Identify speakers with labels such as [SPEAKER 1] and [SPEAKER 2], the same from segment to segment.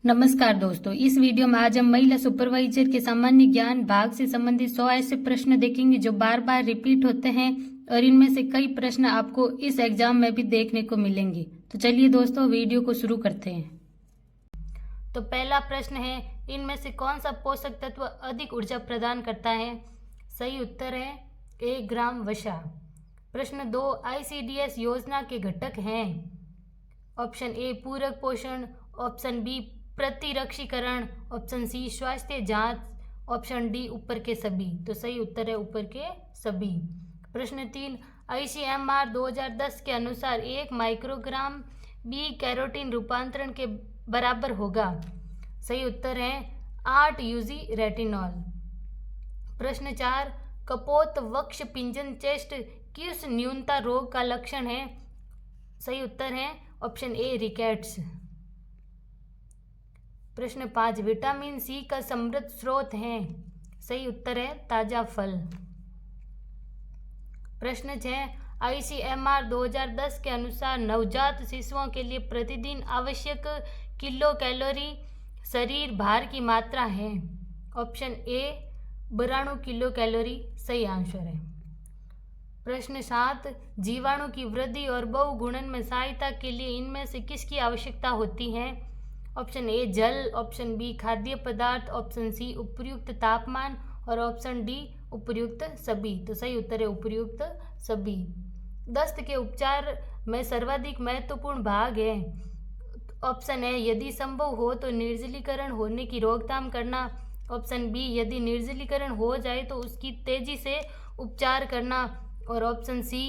[SPEAKER 1] नमस्कार दोस्तों, इस वीडियो में आज हम महिला सुपरवाइजर के सामान्य ज्ञान भाग से संबंधित 100 ऐसे प्रश्न देखेंगे जो बार बार रिपीट होते हैं और इनमें से कई प्रश्न आपको इस एग्जाम में भी देखने को मिलेंगे। तो चलिए दोस्तों, वीडियो को शुरू करते हैं। तो पहला प्रश्न है, इनमें से कौन सा पोषक तत्व अधिक ऊर्जा प्रदान करता है? सही उत्तर है 1 ग्राम वसा। प्रश्न 2, ICDS योजना के घटक हैं। ऑप्शन ए पूरक पोषण, ऑप्शन बी प्रतिरक्षीकरण, ऑप्शन सी स्वास्थ्य जांच, ऑप्शन डी ऊपर के सभी। तो सही उत्तर है ऊपर के सभी। प्रश्न 3, ICMR 2010 के अनुसार 1 माइक्रोग्राम बी कैरोटीन रूपांतरण के बराबर होगा। सही उत्तर है 8 UG रेटिनॉल। प्रश्न 4, कपोत वक्ष पिंजन चेस्ट किस न्यूनता रोग का लक्षण है? सही उत्तर है ऑप्शन ए रिकेट्स। प्रश्न 5, विटामिन सी का समृद्ध स्रोत है। सही उत्तर है ताजा फल। प्रश्न 6, ICMR 2010 के अनुसार नवजात शिशुओं के लिए प्रतिदिन आवश्यक किलो कैलोरी शरीर भार की मात्रा है। ऑप्शन ए 92 किलो कैलोरी सही आंसर है। प्रश्न 7, जीवाणु की वृद्धि और बहुगुणन में सहायता के लिए इनमें से किसकी आवश्यकता होती है? ऑप्शन ए जल, ऑप्शन बी खाद्य पदार्थ, ऑप्शन सी उपर्युक्त तापमान और ऑप्शन डी उपर्युक्त सभी। तो सही उत्तर है उपर्युक्त सभी। दस्त के उपचार में सर्वाधिक महत्वपूर्ण भाग है। ऑप्शन ए यदि संभव हो तो निर्जलीकरण होने की रोकथाम करना, ऑप्शन बी यदि निर्जलीकरण हो जाए तो उसकी तेजी से उपचार करना, और ऑप्शन सी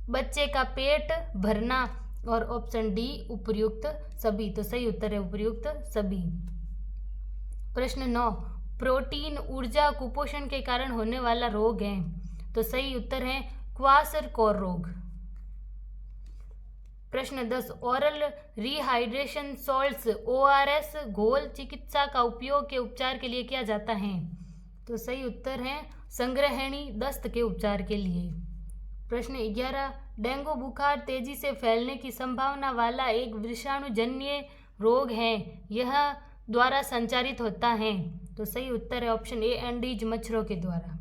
[SPEAKER 1] बच्चे का पेट भरना, और ऑप्शन डी उपर्युक्त सभी। तो सही उत्तर है उपर्युक्त सभी। प्रश्न 9, प्रोटीन ऊर्जा कुपोषण के कारण होने वाला रोग है। तो सही उत्तर है क्वाशरकोर रोग। प्रश्न 10, ओरल रिहाइड्रेशन सॉल्ट्स ORS घोल चिकित्सा का उपयोग के उपचार के लिए किया जाता है। तो सही उत्तर है संग्रहणी दस्त के उपचार के लिए। प्रश्न 11, डेंगू बुखार तेजी से फैलने की संभावना वाला एक विषाणुजन्य रोग है, यह द्वारा संचारित होता है। तो सही उत्तर है ऑप्शन ए एंडीज मच्छरों के द्वारा।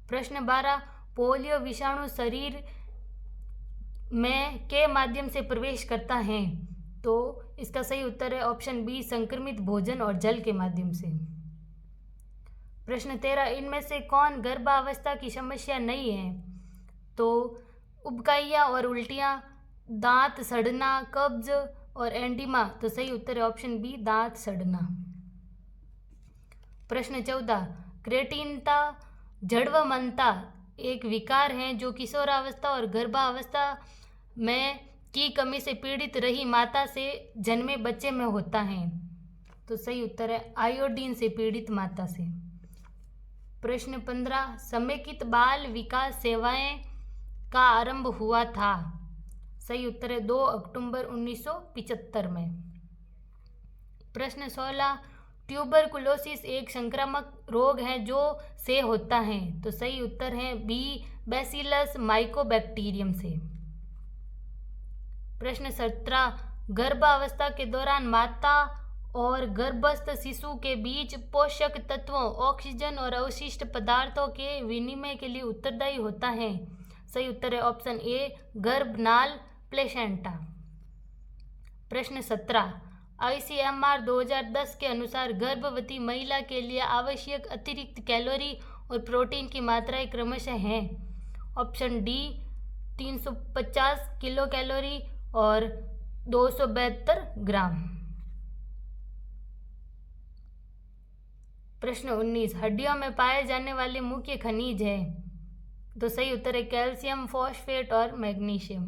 [SPEAKER 1] प्रश्न 12, पोलियो विषाणु शरीर में के माध्यम से प्रवेश करता है। तो इसका सही उत्तर है ऑप्शन बी संक्रमित भोजन और जल के माध्यम से। प्रश्न 13, इनमें से कौन गर्भावस्था की समस्या नहीं है? तो उबकाइयाँ और उल्टियाँ, दांत सड़ना, कब्ज और एंडीमा। तो सही उत्तर है ऑप्शन बी दांत सड़ना। प्रश्न 14, क्रेटिनता जड़वमनता एक विकार है जो किशोरावस्था और गर्भावस्था में की कमी से पीड़ित रही माता से जन्मे बच्चे में होता है। तो सही उत्तर है आयोडीन से पीड़ित माता से। प्रश्न 15, समेकित बाल विकास सेवाएं का आरंभ हुआ था। सही उत्तर है 2 अक्टूबर 1975 में। प्रश्न 16, ट्यूबरकुलोसिस एक संक्रामक रोग है जो से होता है। तो सही उत्तर है बी बैसिलस माइकोबैक्टीरियम से। प्रश्न 17, गर्भावस्था के दौरान माता और गर्भस्थ शिशु के बीच पोषक तत्वों, ऑक्सीजन और अवशिष्ट पदार्थों के विनिमय के लिए उत्तरदायी होता है। सही उत्तर है ऑप्शन ए गर्भनाल प्लेसेंटा। प्रश्न 17, ICMR 2010 के अनुसार गर्भवती महिला के लिए आवश्यक अतिरिक्त कैलोरी और प्रोटीन की मात्राएं क्रमशः हैं। ऑप्शन डी 350 किलो कैलोरी और 272 ग्राम। प्रश्न 19, हड्डियों में पाए जाने वाले मुख्य खनिज है। तो सही उत्तर है कैल्शियम, फॉस्फेट और मैग्नीशियम।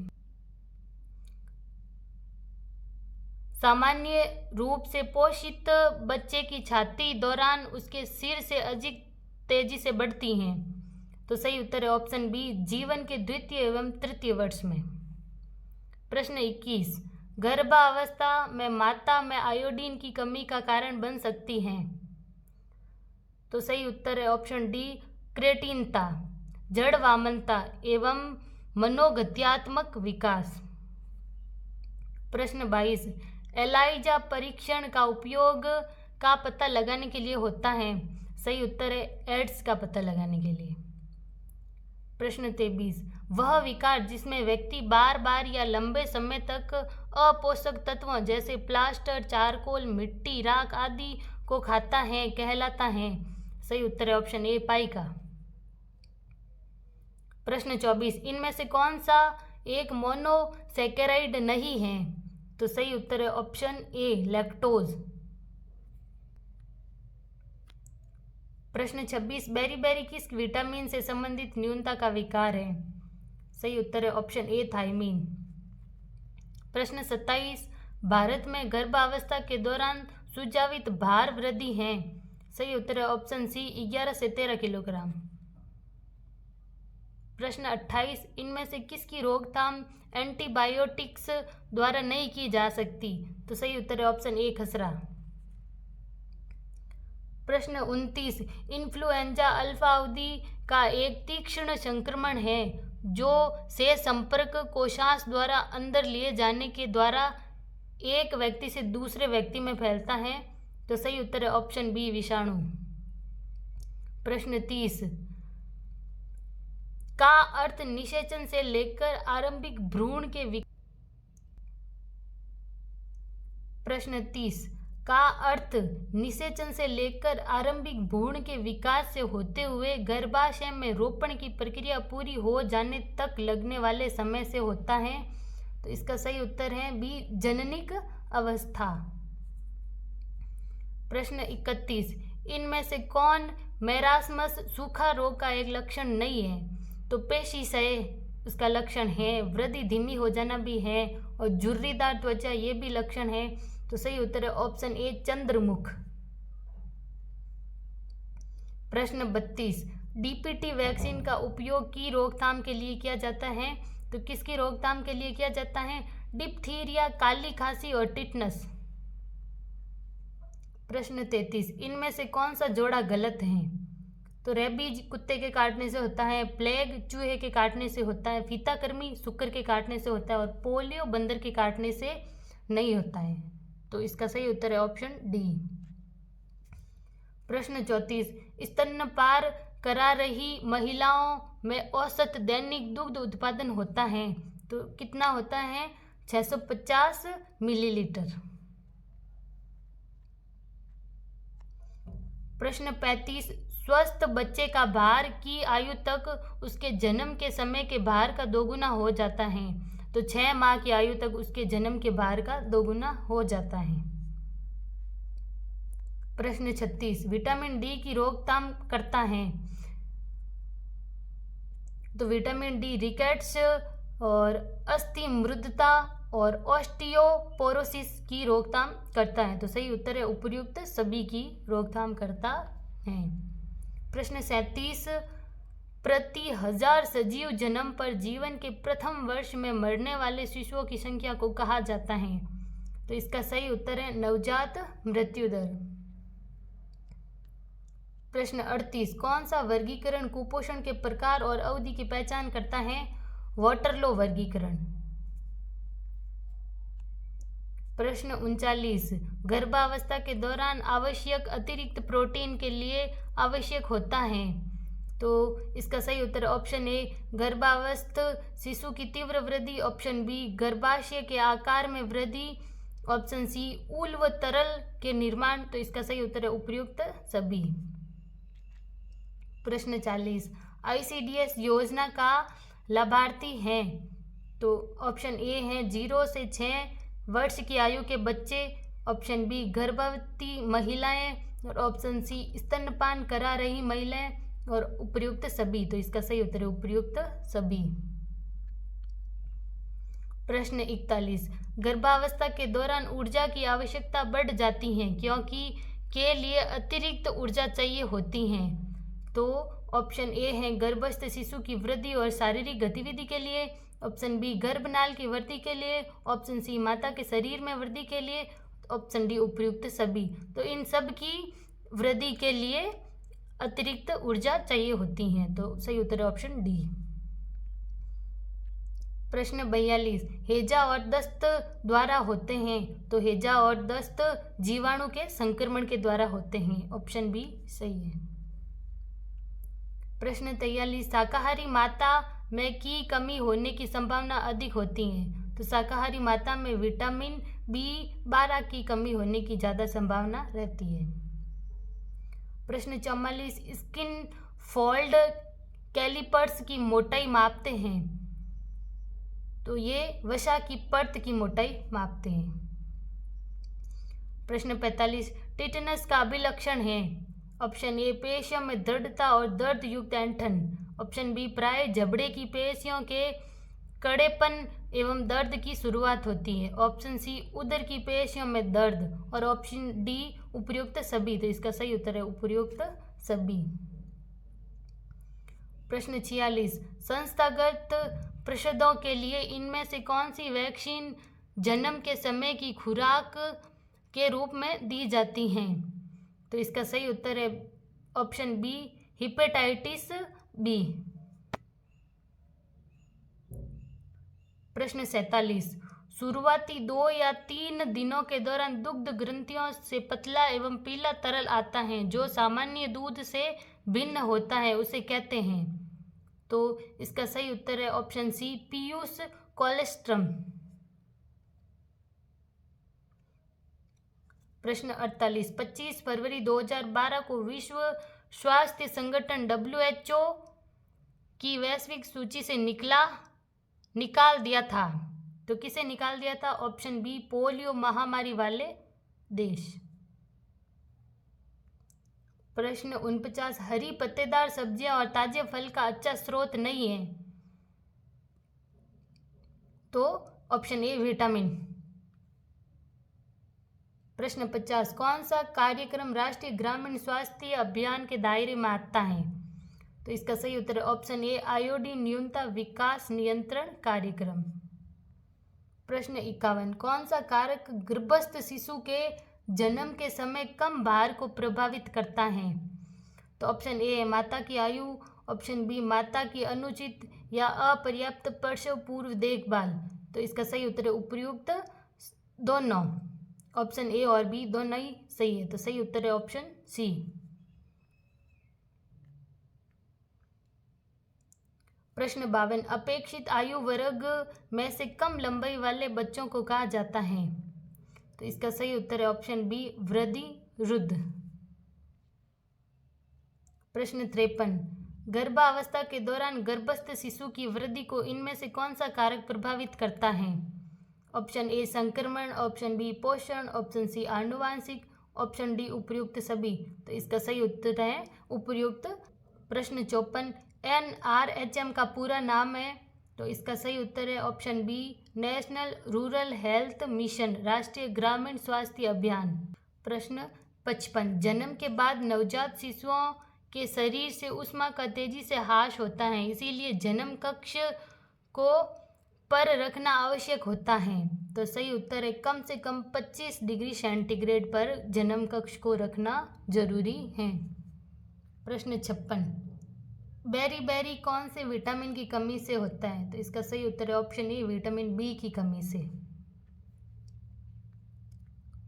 [SPEAKER 1] सामान्य रूप से पोषित बच्चे की छाती दौरान उसके सिर से अधिक तेजी से बढ़ती हैं। तो सही उत्तर है ऑप्शन बी जीवन के द्वितीय एवं तृतीय वर्ष में। प्रश्न 21, गर्भावस्था में माता में आयोडीन की कमी का कारण बन सकती हैं। तो सही उत्तर है ऑप्शन डी क्रेटिनता, जड़ वामनता एवं मनोगत्यात्मक विकास। प्रश्न 22, एलाइजा परीक्षण का उपयोग का पता लगाने के लिए होता है? सही उत्तर है एड्स का पता लगाने के लिए। प्रश्न 23, वह विकार जिसमें व्यक्ति बार बार या लंबे समय तक अपोषक तत्वों जैसे प्लास्टर, चारकोल, मिट्टी, राख आदि को खाता है कहलाता है? सही उत्तर है ऑप्शन ए पाइका। प्रश्न 24, इनमें से कौन सा एक मोनोसैकेराइड नहीं है? तो सही उत्तर है ऑप्शन ए लैक्टोज। प्रश्न 26, बेरीबेरी किस विटामिन से संबंधित न्यूनता का विकार है? सही उत्तर है ऑप्शन ए थायमीन। प्रश्न 27, भारत में गर्भावस्था के दौरान सुचावित भार वृद्धि है? सही उत्तर है ऑप्शन सी 11 से 13 किलोग्राम। प्रश्न 28, इनमें से किसकी रोकथाम एंटीबायोटिक्स द्वारा नहीं की जा सकती? तो सही उत्तर है ऑप्शन ए खसरा। प्रश्न 29, इन्फ्लुएंजा अल्पावधि का एक तीक्ष्ण संक्रमण है जो से संपर्क कोशांश द्वारा अंदर लिए जाने के द्वारा एक व्यक्ति से दूसरे व्यक्ति में फैलता है? तो सही उत्तर है ऑप्शन बी विषाणु। प्रश्न 30, का अर्थ निषेचन से लेकर आरंभिक भ्रूण के प्रश्न 30, का अर्थ निषेचन से लेकर आरंभिक भ्रूण के विकास से होते हुए गर्भाशय में रोपण की प्रक्रिया पूरी हो जाने तक लगने वाले समय से होता है? तो इसका सही उत्तर है बी जननिक अवस्था। प्रश्न 31, इनमें से कौन मेरास्मस सूखा रोग का एक लक्षण नहीं है? तो पेशीशय उसका लक्षण है, वृद्धि धीमी हो जाना भी है और झुर्रीदार त्वचा ये भी लक्षण है। तो सही उत्तर है ऑप्शन ए चंद्रमुख। प्रश्न 32, डीपीटी वैक्सीन का उपयोग की रोकथाम के लिए किया जाता है? तो किसकी रोकथाम के लिए किया जाता है? डिप्थीरिया, काली खांसी और टिटनस। प्रश्न 33, इनमें से कौन सा जोड़ा गलत है? तो रेबीज कुत्ते के काटने से होता है, प्लेग चूहे के काटने से होता है, फीताकृमि सुकर के काटने से होता है और पोलियो बंदर के काटने से नहीं होता है। तो इसका सही उत्तर है ऑप्शन डी। प्रश्न 34, स्तनपान करा रही महिलाओं में औसत दैनिक दुग्ध उत्पादन होता है? तो कितना होता है? 650 मिलीलीटर। प्रश्न 35, स्वस्थ बच्चे का भार की आयु तक उसके जन्म के समय के भार का दोगुना हो जाता है? तो 6 माह की आयु तक उसके जन्म के भार का दोगुना हो जाता है। प्रश्न 36, विटामिन डी की रोकथाम करता है? तो विटामिन डी रिकेट्स और अस्थि मृदता और ऑस्टियोपोरोसिस की रोकथाम करता है। तो सही उत्तर है उपर्युक्त सभी की रोकथाम करता है। प्रश्न 37, प्रति 1000 सजीव जन्म पर जीवन के प्रथम वर्ष में मरने वाले शिशुओं की संख्या को कहा जाता है? तो इसका सही उत्तर है नवजात मृत्यु दर। प्रश्न 38, कौन सा वर्गीकरण कुपोषण के प्रकार और अवधि की पहचान करता है? वाटरलो वर्गीकरण। प्रश्न 39, गर्भावस्था के दौरान आवश्यक अतिरिक्त प्रोटीन के लिए आवश्यक होता है? तो इसका सही उत्तर ऑप्शन ए गर्भावस्थ शिशु की तीव्र वृद्धि, ऑप्शन बी गर्भाशय के आकार में वृद्धि, ऑप्शन सी ऊल व तरल के निर्माण। तो इसका सही उत्तर है उपर्युक्त सभी। प्रश्न 40, आईसीडीएस योजना का लाभार्थी है? तो ऑप्शन ए है 0 से 6 वर्ष की आयु के बच्चे, ऑप्शन बी गर्भवती महिलाएं और ऑप्शन सी स्तनपान करा रही महिलाएं और उपर्युक्त सभी। तो इसका सही उत्तर है उपर्युक्त सभी। प्रश्न 41, गर्भावस्था के दौरान ऊर्जा की आवश्यकता बढ़ जाती है क्योंकि के लिए अतिरिक्त ऊर्जा चाहिए होती है? तो ऑप्शन ए है गर्भस्थ शिशु की वृद्धि और शारीरिक गतिविधि के लिए, ऑप्शन बी गर्भनाल की वृद्धि के लिए, ऑप्शन सी माता के शरीर में वृद्धि के लिए, ऑप्शन डी उपर्युक्त सभी। तो इन सब की वृद्धि के लिए अतिरिक्त ऊर्जा चाहिए होती है। तो सही उत्तर है ऑप्शन डी। प्रश्न 42, हैजा और दस्त द्वारा होते हैं, तो हैजा और दस्त जीवाणु के संक्रमण के द्वारा होते हैं। ऑप्शन बी सही है। प्रश्न 43, शाकाहारी माता में की कमी होने की संभावना अधिक होती है, तो शाकाहारी माता में विटामिन B12 की कमी होने की ज़्यादा संभावना रहती है। प्रश्न 44, स्किन फोल्ड कैलिपर्स की मोटाई मापते हैं, तो ये वसा की परत की मोटाई मापते हैं। प्रश्न 45, टिटनस का अभिलक्षण है। ऑप्शन ए पेशियों में दृढ़ता और दर्द युक्त ऐंठन। ऑप्शन बी प्राय जबड़े की पेशियों के कड़ेपन एवं दर्द की शुरुआत होती है। ऑप्शन सी उदर की पेशियों में दर्द और ऑप्शन डी उपर्युक्त सभी। तो इसका सही उत्तर है उपर्युक्त सभी। प्रश्न 46, संस्थागत प्रसवों के लिए इनमें से कौन सी वैक्सीन जन्म के समय की खुराक के रूप में दी जाती हैं, तो इसका सही उत्तर है ऑप्शन बी हेपेटाइटिस बी। प्रश्न 47, शुरुआती 2 या 3 दिनों के दौरान दुग्ध ग्रंथियों से पतला एवं पीला तरल आता है जो सामान्य दूध से भिन्न होता है, उसे कहते हैं, तो इसका सही उत्तर है ऑप्शन सी पीयूष कोलेस्ट्रम। प्रश्न 48, 25 फरवरी 2012 को विश्व स्वास्थ्य संगठन WHO की वैश्विक सूची से निकाल दिया था, तो किसे निकाल दिया था? ऑप्शन बी पोलियो महामारी वाले देश। प्रश्न 49, हरी पत्तेदार सब्जियां और ताजे फल का अच्छा स्रोत नहीं है, तो ऑप्शन ए विटामिन। प्रश्न 50, कौन सा कार्यक्रम राष्ट्रीय ग्रामीण स्वास्थ्य अभियान के दायरे में आता है, तो इसका सही उत्तर है ऑप्शन ए आयोडीन न्यूनता विकास नियंत्रण कार्यक्रम। प्रश्न 51, कौन सा कारक गर्भस्थ शिशु के जन्म के समय कम भार को प्रभावित करता है, तो ऑप्शन ए है माता की आयु। ऑप्शन बी माता की अनुचित या अपर्याप्त प्रसव पूर्व देखभाल, तो इसका सही उत्तर है उपर्युक्त दोनों। ऑप्शन ए और बी दोनों ही सही है, तो सही उत्तर है ऑप्शन सी। प्रश्न 52, अपेक्षित आयु वर्ग में से कम लंबाई वाले बच्चों को कहा जाता है, तो इसका सही उत्तर है ऑप्शन बी वृद्धि। प्रश्न 53, गर्भावस्था के दौरान गर्भस्थ शिशु की वृद्धि को इनमें से कौन सा कारक प्रभावित करता है? ऑप्शन ए संक्रमण, ऑप्शन बी पोषण, ऑप्शन सी आनुवांशिक, ऑप्शन डी उपर्युक्त सभी, तो इसका सही उत्तर है उपर्युक्त। प्रश्न 54, NRHM का पूरा नाम है, तो इसका सही उत्तर है option B national rural health mission, राष्ट्रीय ग्रामीण स्वास्थ्य अभियान। प्रश्न 55, जन्म के बाद नवजात शिशुओं के शरीर से ऊष्मा का तेजी से ह्रास होता है, इसीलिए जन्म कक्ष को पर रखना आवश्यक होता है, तो सही उत्तर है कम से कम 25 डिग्री सेंटीग्रेड पर जन्म कक्ष को रखना जरूरी है। प्रश्न 56, बेरी कौन से विटामिन की कमी से होता है, तो इसका सही उत्तर है ऑप्शन ए विटामिन बी की कमी से।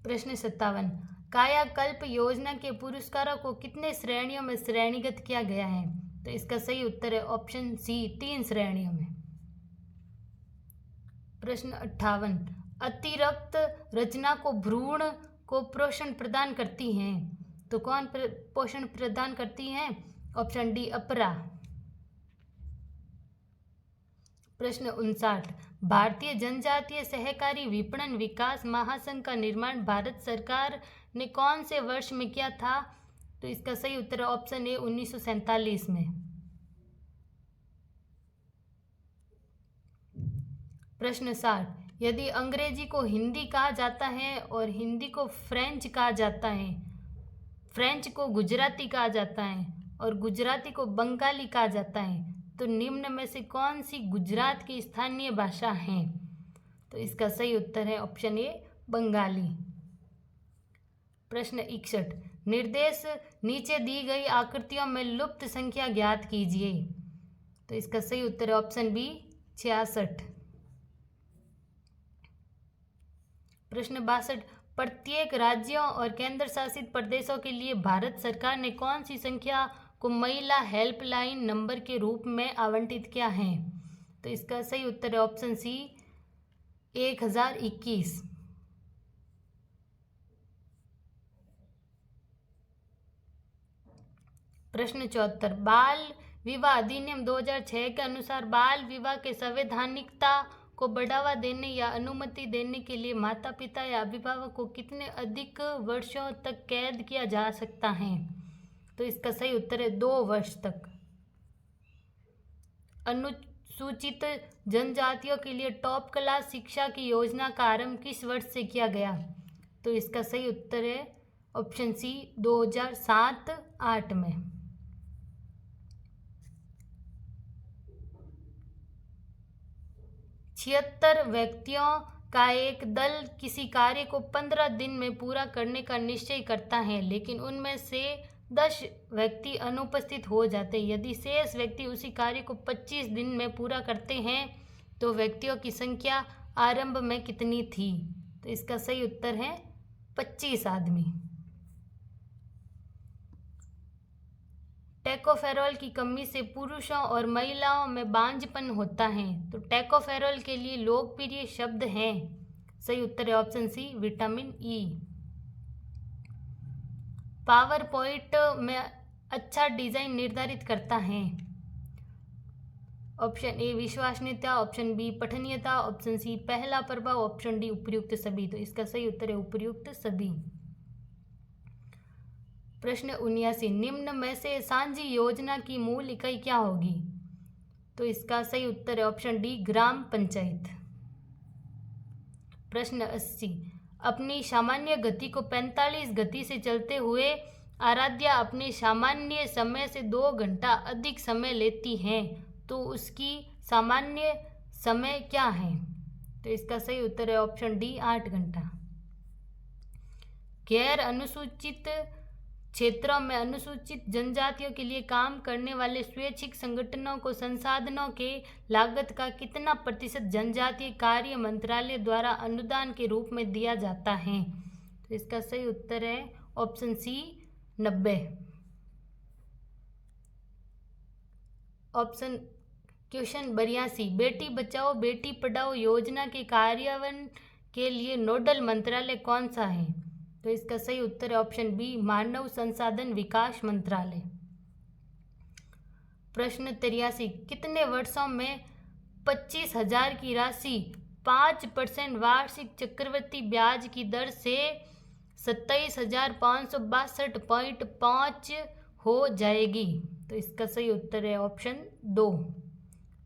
[SPEAKER 1] प्रश्न 57, कायाकल्प योजना के पुरस्कारों को कितने श्रेणियों में श्रेणीगत किया गया है, तो इसका सही उत्तर है ऑप्शन सी 3 श्रेणियों में। प्रश्न 58, अतिरक्त रचना को भ्रूण को पोषण प्रदान करती हैं, तो कौन पोषण प्रदान करती हैं? ऑप्शन डी अपरा। प्रश्न 59, भारतीय जनजातीय सहकारी विपणन विकास महासंघ का निर्माण भारत सरकार ने कौन से वर्ष में किया था, तो इसका सही उत्तर है ऑप्शन ए 1947 में। प्रश्न 60, यदि अंग्रेजी को हिंदी कहा जाता है और हिंदी को फ्रेंच कहा जाता है, फ्रेंच को गुजराती कहा जाता है और गुजराती को बंगाली कहा जाता है, तो निम्न में से कौन सी गुजरात की स्थानीय भाषा है, तो इसका सही उत्तर है ऑप्शन ए बंगाली। प्रश्न 61, निर्देश नीचे दी गई आकृतियों में लुप्त संख्या ज्ञात कीजिए, तो इसका सही उत्तर है ऑप्शन बी 66। प्रश्न 62, प्रत्येक राज्यों और केंद्र शासित प्रदेशों के लिए भारत सरकार ने कौन सी संख्या को महिला हेल्पलाइन नंबर के रूप में आवंटित किया है? तो इसका सही उत्तर है ऑप्शन सी 1021। प्रश्न 74, बाल विवाह अधिनियम 2006 के अनुसार बाल विवाह के संवैधानिकता को बढ़ावा देने या अनुमति देने के लिए माता पिता या अभिभावक को कितने अधिक वर्षों तक कैद किया जा सकता है? तो इसका सही उत्तर है 2 वर्ष तक। अनुसूचित जनजातियों के लिए टॉप क्लास शिक्षा की योजना का आरंभ किस वर्ष से किया गया? तो इसका सही उत्तर है ऑप्शन सी 2007-8 में। 76 व्यक्तियों का एक दल किसी कार्य को 15 दिन में पूरा करने का निश्चय करता है, लेकिन उनमें से 10 व्यक्ति अनुपस्थित हो जाते हैं। यदि शेष व्यक्ति उसी कार्य को 25 दिन में पूरा करते हैं तो व्यक्तियों की संख्या आरंभ में कितनी थी? तो इसका सही उत्तर है 25 आदमी। टोकोफेरोल की कमी से पुरुषों और महिलाओं में बांझपन होता है, तो टोकोफेरोल के लिए लोकप्रिय शब्द है। सही उत्तर है option C vitamin E. PowerPoint में अच्छा डिजाइन निर्धारित करता है? ऑप्शन ए विश्वसनीयता, ऑप्शन बी पठनीयता, ऑप्शन सी पहला प्रभाव, ऑप्शन डी उपर्युक्त सभी। तो इसका सही उत्तर है उपर्युक्त सभी। प्रश्न 79, निम्न में से सांझी योजना की मूल इकाई क्या होगी? तो इसका सही उत्तर है ऑप्शन डी ग्राम पंचायत। प्रश्न 80, अपनी सामान्य गति को 45 गति से चलते हुए आराध्या अपने सामान्य समय से 2 घंटा अधिक समय लेती हैं, तो उसकी सामान्य समय क्या है? तो इसका सही उत्तर है ऑप्शन डी 8 घंटा। गैर अनुसूचित क्षेत्रों में अनुसूचित जनजातियों के लिए काम करने वाले स्वैच्छिक संगठनों को संसाधनों के लागत का कितना प्रतिशत जनजातीय कार्य मंत्रालय द्वारा अनुदान के रूप में दिया जाता है? तो इसका सही उत्तर है ऑप्शन सी 90। क्वेश्चन 82, बेटी बचाओ बेटी पढ़ाओ योजना के कार्यान्वयन के लिए नोडल मंत्रालय कौन सा है? तो इसका सही उत्तर है ऑप्शन बी मानव संसाधन विकास मंत्रालय। प्रश्न 83, कितने वर्षों में 25,000 की राशि 5% वार्षिक चक्रवृद्धि ब्याज की दर से 27,562.5 हो जाएगी? तो इसका सही उत्तर है ऑप्शन 2।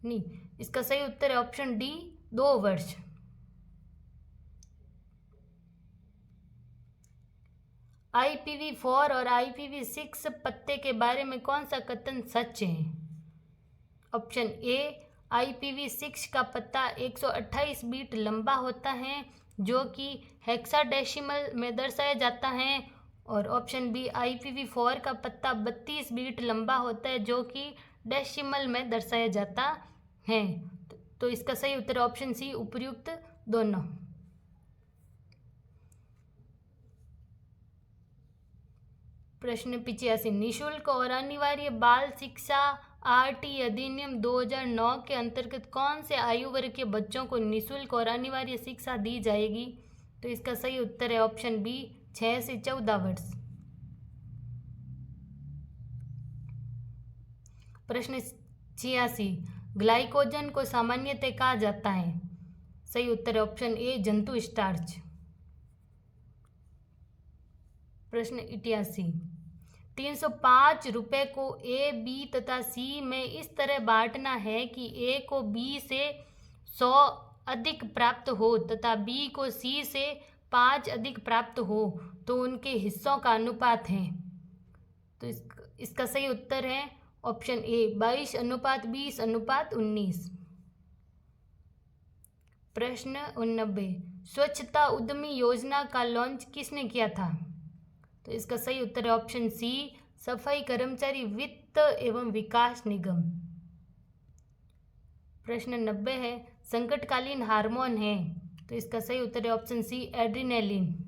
[SPEAKER 1] नहीं, इसका सही उत्तर है ऑप्शन डी 2 वर्ष। IPv4 और IPv6 पत्ते के बारे में कौन सा कथन सच है? ऑप्शन ए IPv6 का पत्ता 128 बीट लंबा होता है जो कि हेक्साडेसिमल में दर्शाया जाता है, और ऑप्शन बी IPv4 का पत्ता 32 बीट लंबा होता है जो कि डेसिमल में दर्शाया जाता है। तो इसका सही उत्तर ऑप्शन सी उपर्युक्त दोनों। प्रश्न 85, निःशुल्क और अनिवार्य बाल शिक्षा RT अधिनियम 2009 के अंतर्गत कौन से आयु वर्ग के बच्चों को निःशुल्क और अनिवार्य शिक्षा दी जाएगी? तो इसका सही उत्तर है ऑप्शन बी 6 से 14 वर्ष। प्रश्न 86, ग्लाइकोजन को सामान्यतः कहा जाता है? सही उत्तर है ऑप्शन ए जंतु स्टार्च। प्रश्न 88, 305 रुपये को A, B तथा C में इस तरह बांटना है कि A को B से 100 अधिक प्राप्त हो तथा B को C से 5 अधिक प्राप्त हो, तो उनके हिस्सों का अनुपात है। तो इसका सही उत्तर है ऑप्शन ए 22:20:19। प्रश्न 89, स्वच्छता उद्यमी योजना का लॉन्च किसने किया था? तो इसका सही उत्तर है ऑप्शन सी सफाई कर्मचारी वित्त एवं विकास निगम। प्रश्न 90 है, संकटकालीन हार्मोन है तो इसका सही उत्तर है ऑप्शन सी एड्रीनेलिन।